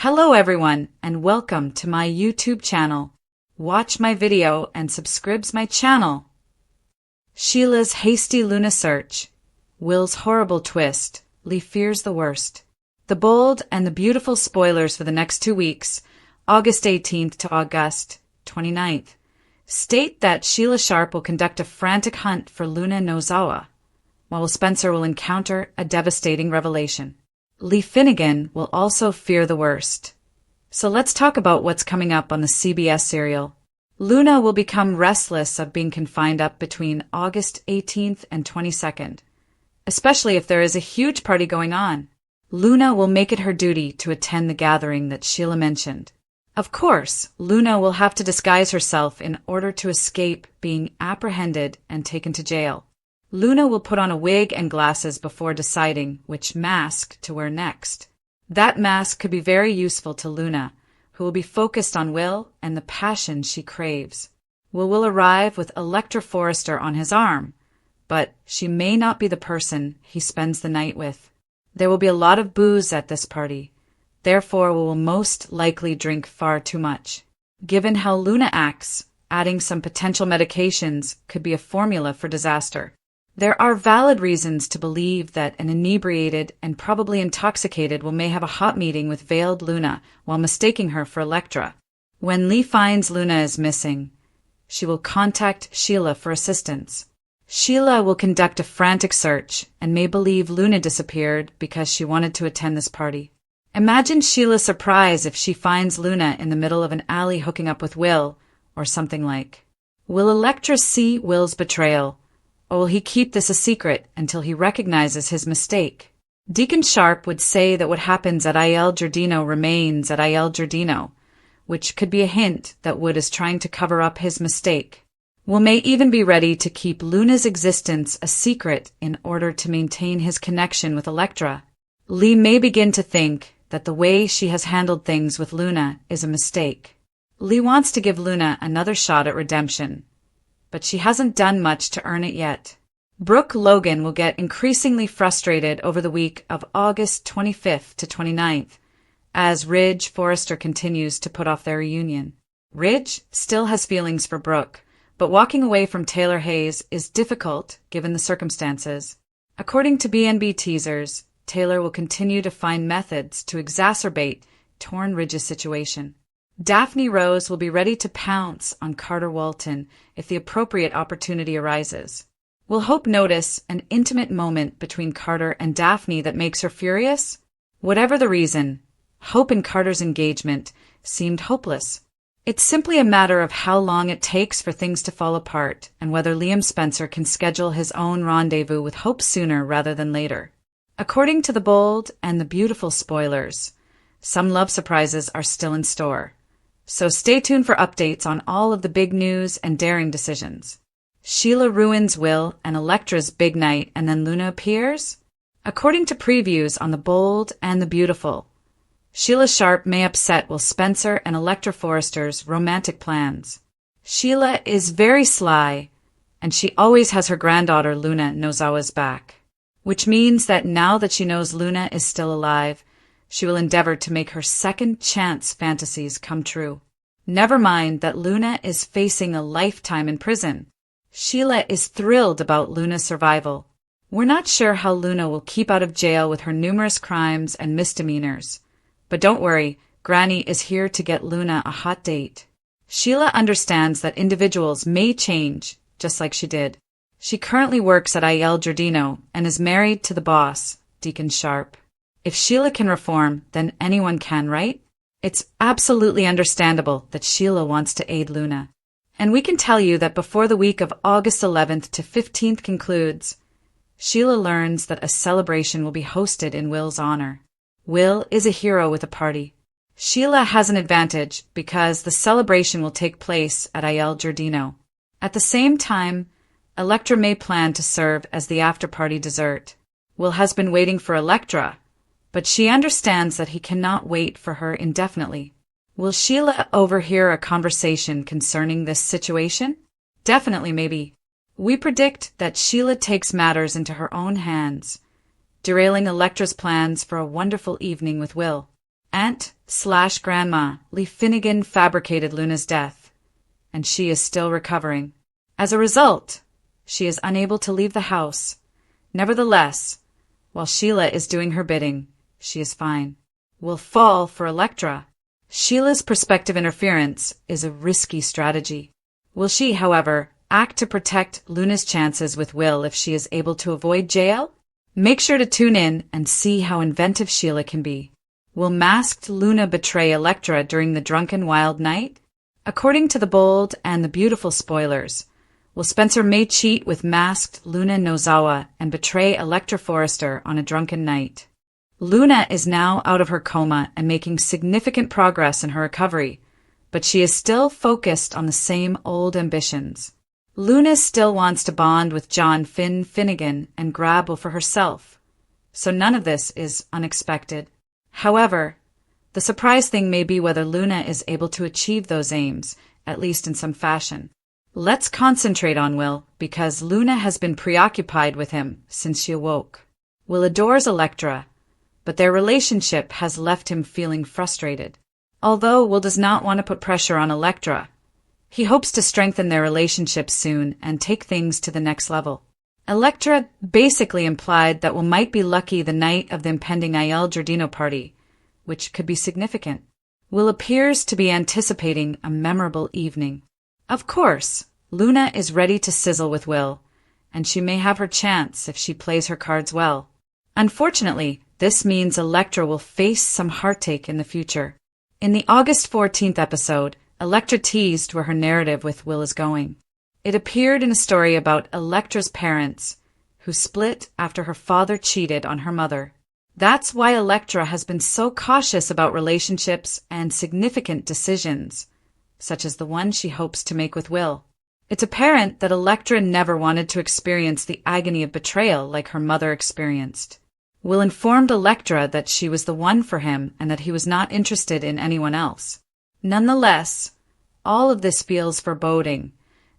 Hello everyone and welcome to my YouTube channel. Watch my video and subscribe my channel. Sheila's hasty Luna search. Will's horrible twist. Lee fears the worst. The bold and the beautiful spoilers for the next 2 weeks, August 18th to August 29th, state that Sheila Sharp will conduct a frantic hunt for Luna Nozawa, while Spencer will encounter a devastating revelation. Lee Finnegan will also fear the worst. So let's talk about what's coming up on the CBS serial. Luna will become restless of being confined up between August 18th and 22nd, especially if there is a huge party going on. Luna will make it her duty to attend the gathering that Sheila mentioned. Of course, Luna will have to disguise herself in order to escape being apprehended and taken to jail. Luna will put on a wig and glasses before deciding which mask to wear next. That mask could be very useful to Luna, who will be focused on Will and the passion she craves. Will arrive with Electra Forrester on his arm, but she may not be the person he spends the night with. There will be a lot of booze at this party, therefore Will most likely drink far too much. Given how Luna acts, adding some potential medications could be a formula for disaster. There are valid reasons to believe that an inebriated and probably intoxicated Will may have a hot meeting with veiled Luna while mistaking her for Electra. When Lee finds Luna is missing, she will contact Sheila for assistance. Sheila will conduct a frantic search and may believe Luna disappeared because she wanted to attend this party. Imagine Sheila's surprise if she finds Luna in the middle of an alley hooking up with Will, or something like. Will Electra see Will's betrayal? Or will he keep this a secret until he recognizes his mistake? Deacon Sharp would say that what happens at Il Giardino remains at Il Giardino, which could be a hint that Wood is trying to cover up his mistake. Will may even be ready to keep Luna's existence a secret in order to maintain his connection with Electra. Lee may begin to think that the way she has handled things with Luna is a mistake. Lee wants to give Luna another shot at redemption, but she hasn't done much to earn it yet. Brooke Logan will get increasingly frustrated over the week of August 25th to 29th, as Ridge Forrester continues to put off their reunion. Ridge still has feelings for Brooke, but walking away from Taylor Hayes is difficult given the circumstances. According to BNB teasers, Taylor will continue to find methods to exacerbate torn Ridge's situation. Daphne Rose will be ready to pounce on Carter Walton if the appropriate opportunity arises. Will Hope notice an intimate moment between Carter and Daphne that makes her furious? Whatever the reason, Hope and Carter's engagement seemed hopeless. It's simply a matter of how long it takes for things to fall apart and whether Liam Spencer can schedule his own rendezvous with Hope sooner rather than later. According to the bold and the beautiful spoilers, some love surprises are still in store. So stay tuned for updates on all of the big news and daring decisions. Sheila ruins Will and Electra's big night and then Luna appears? According to previews on The Bold and the Beautiful, Sheila Sharp may upset Will Spencer and Electra Forrester's romantic plans. Sheila is very sly, and she always has her granddaughter Luna Nozawa's back, which means that now that she knows Luna is still alive, she will endeavor to make her second chance fantasies come true. Never mind that Luna is facing a lifetime in prison. Sheila is thrilled about Luna's survival. We're not sure how Luna will keep out of jail with her numerous crimes and misdemeanors. But don't worry, Granny is here to get Luna a hot date. Sheila understands that individuals may change, just like she did. She currently works at Il Giardino and is married to the boss, Deacon Sharp. If Sheila can reform, then anyone can, right? It's absolutely understandable that Sheila wants to aid Luna. And we can tell you that before the week of August 11th to 15th concludes, Sheila learns that a celebration will be hosted in Will's honor. Will is a hero with a party. Sheila has an advantage because the celebration will take place at Il Giardino. At the same time, Electra may plan to serve as the after-party dessert. Will has been waiting for Electra, but she understands that he cannot wait for her indefinitely. Will Sheila overhear a conversation concerning this situation? Definitely, maybe. We predict that Sheila takes matters into her own hands, derailing Electra's plans for a wonderful evening with Will. Aunt/Grandma Lee Finnegan fabricated Luna's death, and she is still recovering. As a result, she is unable to leave the house. Nevertheless, while Sheila is doing her bidding, she is fine. Will fall for Elektra. Sheila's prospective interference is a risky strategy. Will she, however, act to protect Luna's chances with Will if she is able to avoid jail? Make sure to tune in and see how inventive Sheila can be. Will masked Luna betray Elektra during the drunken wild night? According to the bold and the beautiful spoilers, will Spencer May cheat with masked Luna Nozawa and betray Elektra Forrester on a drunken night? Luna is now out of her coma and making significant progress in her recovery, but she is still focused on the same old ambitions. Luna still wants to bond with John Finnegan and grab Will for herself, so none of this is unexpected. However, the surprise thing may be whether Luna is able to achieve those aims, at least in some fashion. Let's concentrate on Will, because Luna has been preoccupied with him since she awoke. Will adores Elektra, but their relationship has left him feeling frustrated. Although Will does not want to put pressure on Elektra, he hopes to strengthen their relationship soon and take things to the next level. Elektra basically implied that Will might be lucky the night of the impending Aiel Giardino party, which could be significant. Will appears to be anticipating a memorable evening. Of course, Luna is ready to sizzle with Will, and she may have her chance if she plays her cards well. Unfortunately, this means Elektra will face some heartache in the future. In the August 14th episode, Elektra teased where her narrative with Will is going. It appeared in a story about Elektra's parents, who split after her father cheated on her mother. That's why Elektra has been so cautious about relationships and significant decisions, such as the one she hopes to make with Will. It's apparent that Elektra never wanted to experience the agony of betrayal like her mother experienced. Will informed Elektra that she was the one for him and that he was not interested in anyone else. Nonetheless, all of this feels foreboding,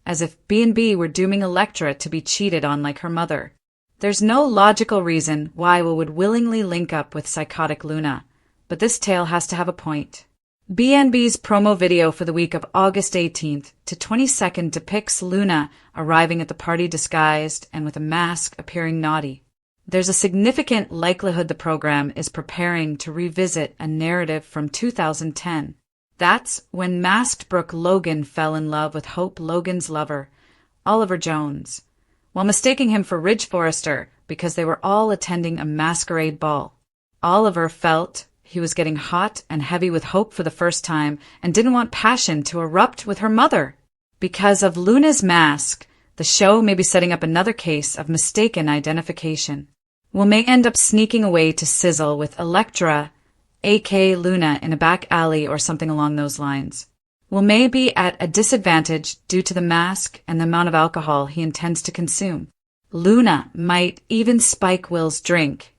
as if B&B were dooming Elektra to be cheated on like her mother. There's no logical reason why Will would willingly link up with psychotic Luna, but this tale has to have a point. B&B's promo video for the week of August 18th to 22nd depicts Luna arriving at the party disguised and with a mask appearing naughty. There's a significant likelihood the program is preparing to revisit a narrative from 2010. That's when masked Brooke Logan fell in love with Hope Logan's lover, Oliver Jones, while mistaking him for Ridge Forrester because they were all attending a masquerade ball. Oliver felt he was getting hot and heavy with Hope for the first time and didn't want passion to erupt with her mother. Because of Luna's mask, the show may be setting up another case of mistaken identification. Will may end up sneaking away to sizzle with Elektra, aka Luna, in a back alley or something along those lines. Will may be at a disadvantage due to the mask and the amount of alcohol he intends to consume. Luna might even spike Will's drink,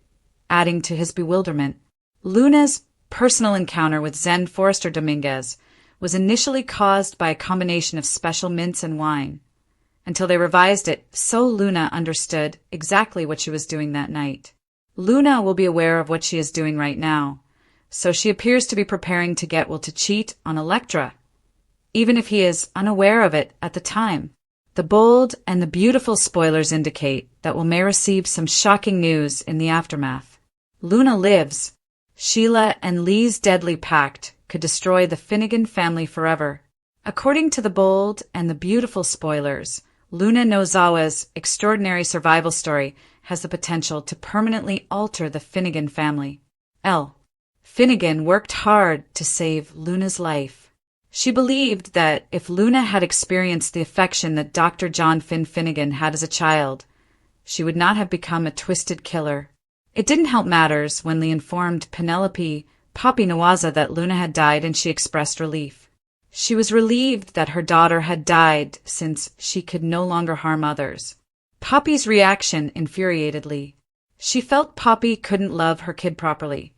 adding to his bewilderment. Luna's personal encounter with Zen Forrester Dominguez was initially caused by a combination of special mints and wine, until they revised it so Luna understood exactly what she was doing that night. Luna will be aware of what she is doing right now, so she appears to be preparing to get Will to cheat on Elektra, even if he is unaware of it at the time. The bold and the beautiful spoilers indicate that Will may receive some shocking news in the aftermath. Luna lives. Sheila and Lee's deadly pact could destroy the Finnegan family forever. According to the bold and the beautiful spoilers, Luna Nozawa's extraordinary survival story has the potential to permanently alter the Finnegan family. Finnegan worked hard to save Luna's life. She believed that if Luna had experienced the affection that Dr. John Finnegan had as a child, she would not have become a twisted killer. It didn't help matters when Lee informed Penelope Poppy Nawaza that Luna had died, and she expressed relief. She was relieved that her daughter had died since she could no longer harm others. Poppy's reaction infuriated Lee. She felt Poppy couldn't love her kid properly,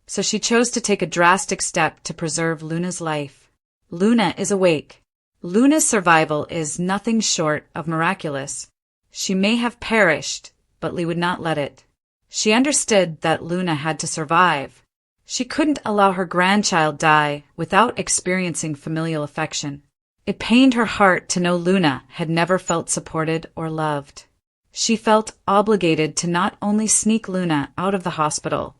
so she chose to take a drastic step to preserve Luna's life. Luna is awake. Luna's survival is nothing short of miraculous. She may have perished, but Lee would not let it. She understood that Luna had to survive, She couldn't allow her grandchild die without experiencing familial affection. It pained her heart to know Luna had never felt supported or loved. She felt obligated to not only sneak Luna out of the hospital,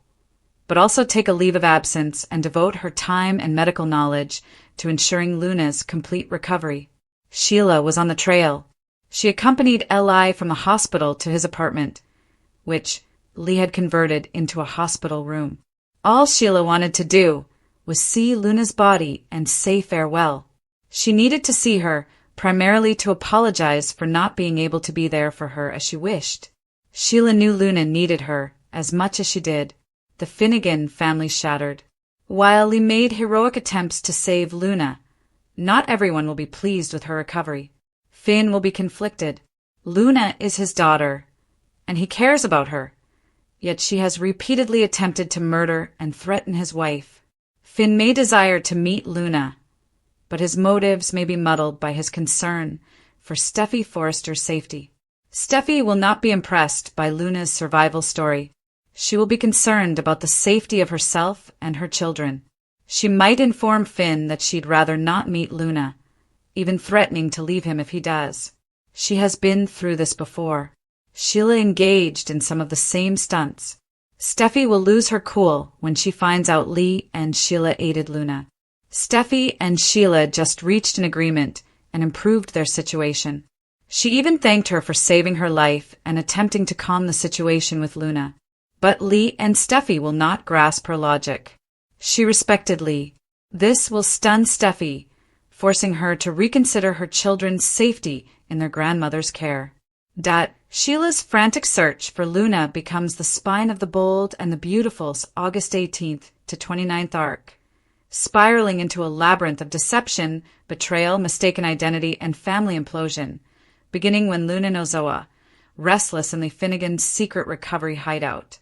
but also take a leave of absence and devote her time and medical knowledge to ensuring Luna's complete recovery. Sheila was on the trail. She accompanied Li from the hospital to his apartment, which Lee had converted into a hospital room. All Sheila wanted to do was see Luna's body and say farewell. She needed to see her, primarily to apologize for not being able to be there for her as she wished. Sheila knew Luna needed her as much as she did. The Finnegan family shattered. While Lee made heroic attempts to save Luna, not everyone will be pleased with her recovery. Finn will be conflicted. Luna is his daughter, and he cares about her, yet she has repeatedly attempted to murder and threaten his wife. Finn may desire to meet Luna, but his motives may be muddled by his concern for Steffi Forrester's safety. Steffi will not be impressed by Luna's survival story. She will be concerned about the safety of herself and her children. She might inform Finn that she'd rather not meet Luna, even threatening to leave him if he does. She has been through this before. Sheila engaged in some of the same stunts. Steffi will lose her cool when she finds out Lee and Sheila aided Luna. Steffi and Sheila just reached an agreement and improved their situation. She even thanked her for saving her life and attempting to calm the situation with Luna. But Lee and Steffi will not grasp her logic. She respected Lee. This will stun Steffi, forcing her to reconsider her children's safety in their grandmother's care. Sheila's frantic search for Luna becomes the spine of the Bold and the Beautiful's August 18th to 29th arc, spiraling into a labyrinth of deception, betrayal, mistaken identity, and family implosion, beginning when Luna Nozoa, restless in the Finnegan's secret recovery hideout,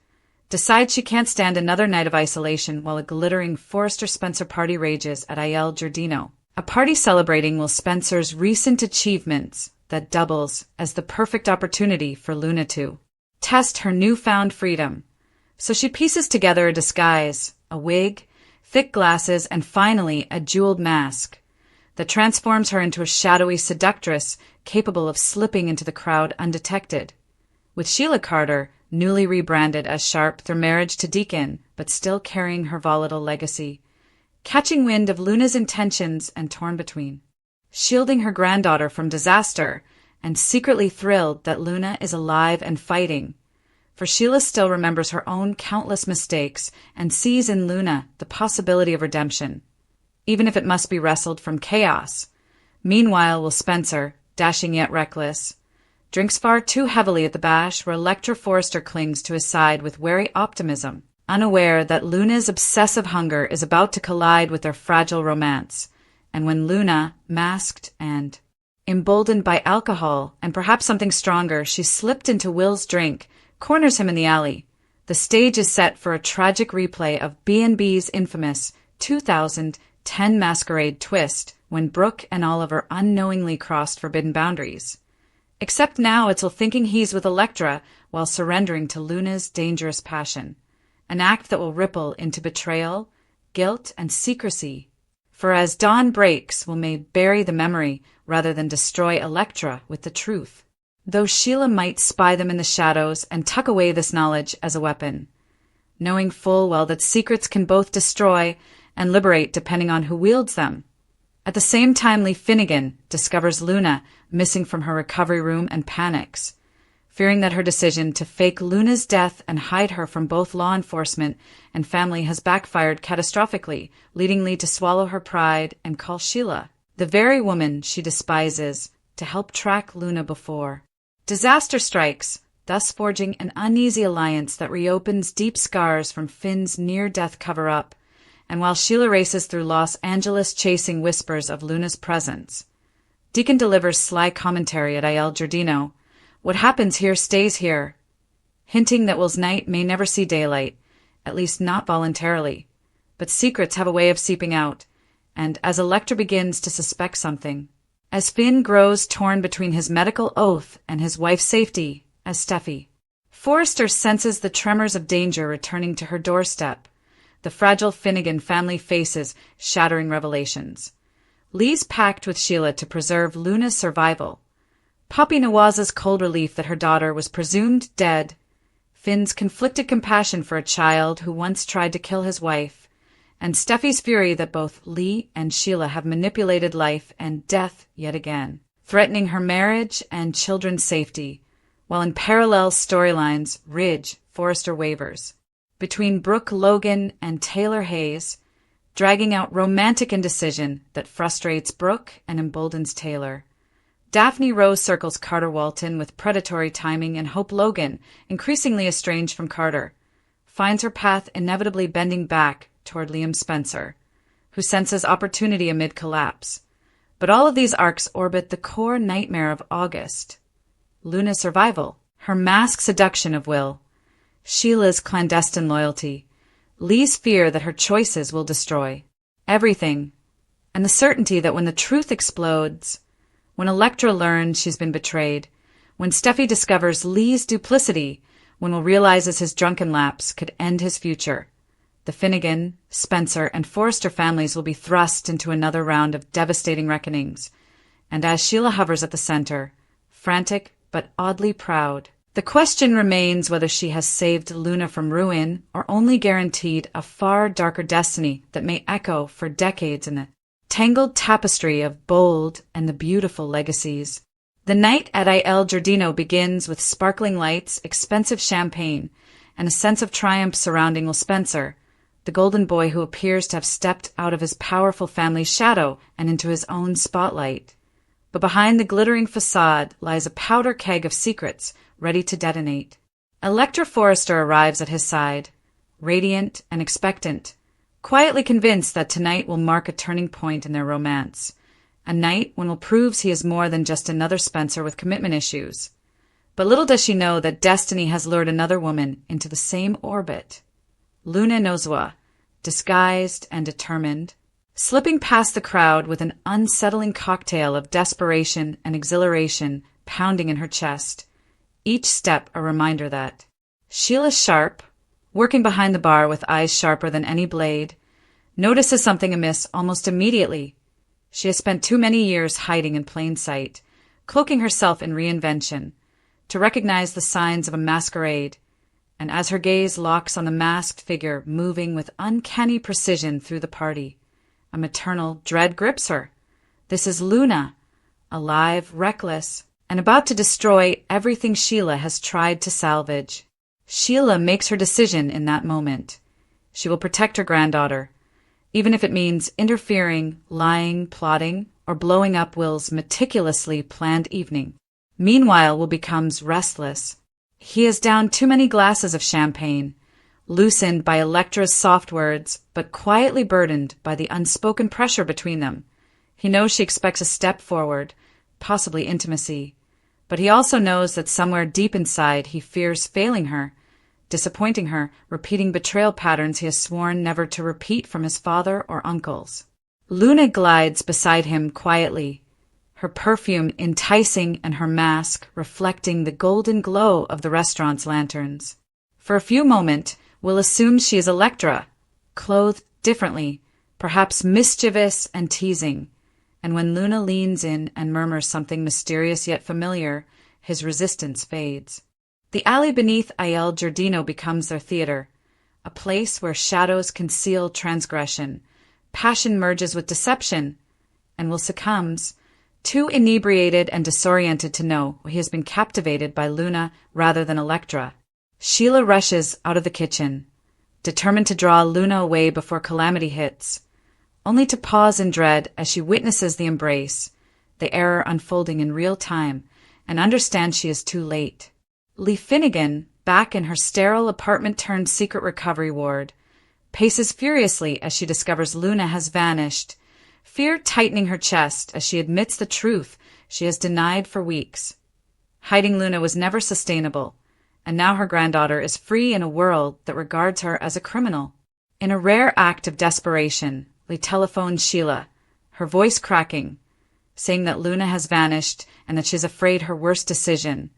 decides she can't stand another night of isolation while a glittering Forrester Spencer party rages at Aiel Giardino. A party celebrating Will Spencer's recent achievements that doubles as the perfect opportunity for Luna to test her newfound freedom. So she pieces together a disguise, a wig, thick glasses, and finally a jeweled mask that transforms her into a shadowy seductress capable of slipping into the crowd undetected. With Sheila Carter, newly rebranded as Sharp through marriage to Deacon, but still carrying her volatile legacy, catching wind of Luna's intentions and torn between, shielding her granddaughter from disaster, and secretly thrilled that Luna is alive and fighting. For Sheila still remembers her own countless mistakes and sees in Luna the possibility of redemption, even if it must be wrestled from chaos. Meanwhile, Will Spencer, dashing yet reckless, drinks far too heavily at the bash where Electra Forrester clings to his side with wary optimism, unaware that Luna's obsessive hunger is about to collide with their fragile romance. And when Luna, masked and emboldened by alcohol and perhaps something stronger, she slipped into Will's drink, corners him in the alley. The stage is set for a tragic replay of B&B's infamous 2010 masquerade twist when Brooke and Oliver unknowingly crossed forbidden boundaries. Except now it's Will thinking he's with Electra while surrendering to Luna's dangerous passion, an act that will ripple into betrayal, guilt, and secrecy. For as dawn breaks, Will may bury the memory rather than destroy Electra with the truth, though Sheila might spy them in the shadows and tuck away this knowledge as a weapon, knowing full well that secrets can both destroy and liberate depending on who wields them. At the same time, Lee Finnegan discovers Luna missing from her recovery room and panics, fearing that her decision to fake Luna's death and hide her from both law enforcement and family has backfired catastrophically, leading Lee to swallow her pride and call Sheila, the very woman she despises, to help track Luna before disaster strikes, thus forging an uneasy alliance that reopens deep scars from Finn's near-death cover-up. And while Sheila races through Los Angeles chasing whispers of Luna's presence, Deacon delivers sly commentary at Aiel Giardino. What happens here stays here, hinting that Will's night may never see daylight, at least not voluntarily. But secrets have a way of seeping out, and as Electra begins to suspect something, as Finn grows torn between his medical oath and his wife's safety, as Steffi Forrester senses the tremors of danger returning to her doorstep, the fragile Finnegan family faces shattering revelations. Lee's pact with Sheila to preserve Luna's survival. Poppy Nawaza's cold relief that her daughter was presumed dead. Finn's conflicted compassion for a child who once tried to kill his wife. And Steffi's fury that both Lee and Sheila have manipulated life and death yet again, threatening her marriage and children's safety, while in parallel storylines, Ridge, Forrester wavers. Between Brooke Logan and Taylor Hayes, dragging out romantic indecision that frustrates Brooke and emboldens Taylor. Daphne Rose circles Carter Walton with predatory timing, and Hope Logan, increasingly estranged from Carter, finds her path inevitably bending back toward Liam Spencer, who senses opportunity amid collapse. But all of these arcs orbit the core nightmare of August. Luna's survival, her masked seduction of Will, Sheila's clandestine loyalty, Lee's fear that her choices will destroy everything, and the certainty that when the truth explodes, when Elektra learns she's been betrayed, when Steffi discovers Lee's duplicity, when Will realizes his drunken lapse could end his future, the Finnegan, Spencer, and Forrester families will be thrust into another round of devastating reckonings. And as Sheila hovers at the center, frantic but oddly proud, the question remains whether she has saved Luna from ruin or only guaranteed a far darker destiny that may echo for decades in the tangled tapestry of bold and the beautiful legacies. The night at Il Giardino begins with sparkling lights, expensive champagne, and a sense of triumph surrounding Will Spencer, the golden boy who appears to have stepped out of his powerful family's shadow and into his own spotlight. But behind the glittering facade lies a powder keg of secrets ready to detonate. Elektra Forrester arrives at his side, radiant and expectant, quietly convinced that tonight will mark a turning point in their romance, a night when Will proves he is more than just another Spencer with commitment issues. But little does she know that destiny has lured another woman into the same orbit. Luna Nozwa, disguised and determined, slipping past the crowd with an unsettling cocktail of desperation and exhilaration pounding in her chest, each step a reminder that Sheila Sharp, working behind the bar with eyes sharper than any blade, notices something amiss almost immediately. She has spent too many years hiding in plain sight, cloaking herself in reinvention, to recognize the signs of a masquerade, and as her gaze locks on the masked figure moving with uncanny precision through the party, a maternal dread grips her. This is Luna, alive, reckless, and about to destroy everything Sheila has tried to salvage. Sheila makes her decision in that moment. She will protect her granddaughter, even if it means interfering, lying, plotting, or blowing up Will's meticulously planned evening. Meanwhile, Will becomes restless. He has downed too many glasses of champagne, loosened by Elektra's soft words, but quietly burdened by the unspoken pressure between them. He knows she expects a step forward, possibly intimacy, but he also knows that somewhere deep inside he fears failing her, disappointing her, repeating betrayal patterns he has sworn never to repeat from his father or uncles. Luna glides beside him quietly, her perfume enticing and her mask reflecting the golden glow of the restaurant's lanterns. For a few moments, Will assumes she is Elektra, clothed differently, perhaps mischievous and teasing, and when Luna leans in and murmurs something mysterious yet familiar, his resistance fades. The alley beneath Il Giardino becomes their theater, a place where shadows conceal transgression, passion merges with deception, and Will succumbs, too inebriated and disoriented to know he has been captivated by Luna rather than Elektra. Sheila rushes out of the kitchen, determined to draw Luna away before calamity hits, only to pause in dread as she witnesses the embrace, the error unfolding in real time, and understands she is too late. Lee Finnegan, back in her sterile apartment-turned-secret recovery ward, paces furiously as she discovers Luna has vanished, fear tightening her chest as she admits the truth she has denied for weeks. Hiding Luna was never sustainable, and now her granddaughter is free in a world that regards her as a criminal. In a rare act of desperation, Lee telephones Sheila, her voice cracking, saying that Luna has vanished and that she is afraid her worst decision,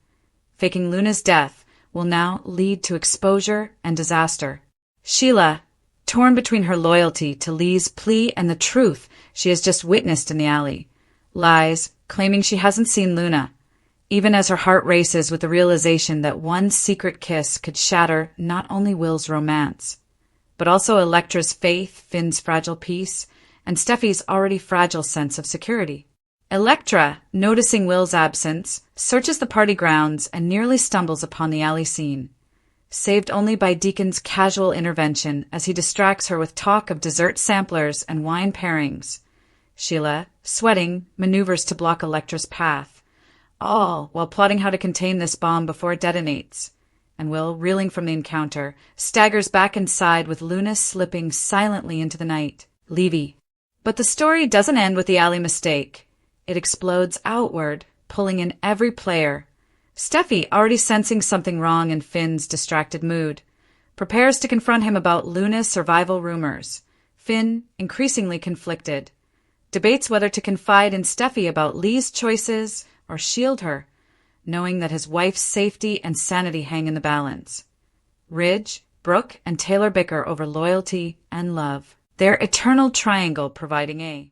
faking Luna's death, will now lead to exposure and disaster. Sheila, torn between her loyalty to Lee's plea and the truth she has just witnessed in the alley. Lies, claiming she hasn't seen Luna, even as her heart races with the realization that one secret kiss could shatter not only Will's romance, but also Elektra's faith, Finn's fragile peace, and Steffi's already fragile sense of security. Elektra, noticing Will's absence, searches the party grounds and nearly stumbles upon the alley scene, saved only by Deacon's casual intervention as he distracts her with talk of dessert samplers and wine pairings. Sheila, sweating, maneuvers to block Elektra's path, all while plotting how to contain this bomb before it detonates. And Will, reeling from the encounter, staggers back inside with Luna slipping silently into the night. Levy. But the story doesn't end with the alley mistake. It explodes outward, pulling in every player. Steffi, already sensing something wrong in Finn's distracted mood, prepares to confront him about Luna's survival rumors. Finn, increasingly conflicted, debates whether to confide in Steffi about Lee's choices or shield her, knowing that his wife's safety and sanity hang in the balance. Ridge, Brooke, and Taylor bicker over loyalty and love, their eternal triangle providing a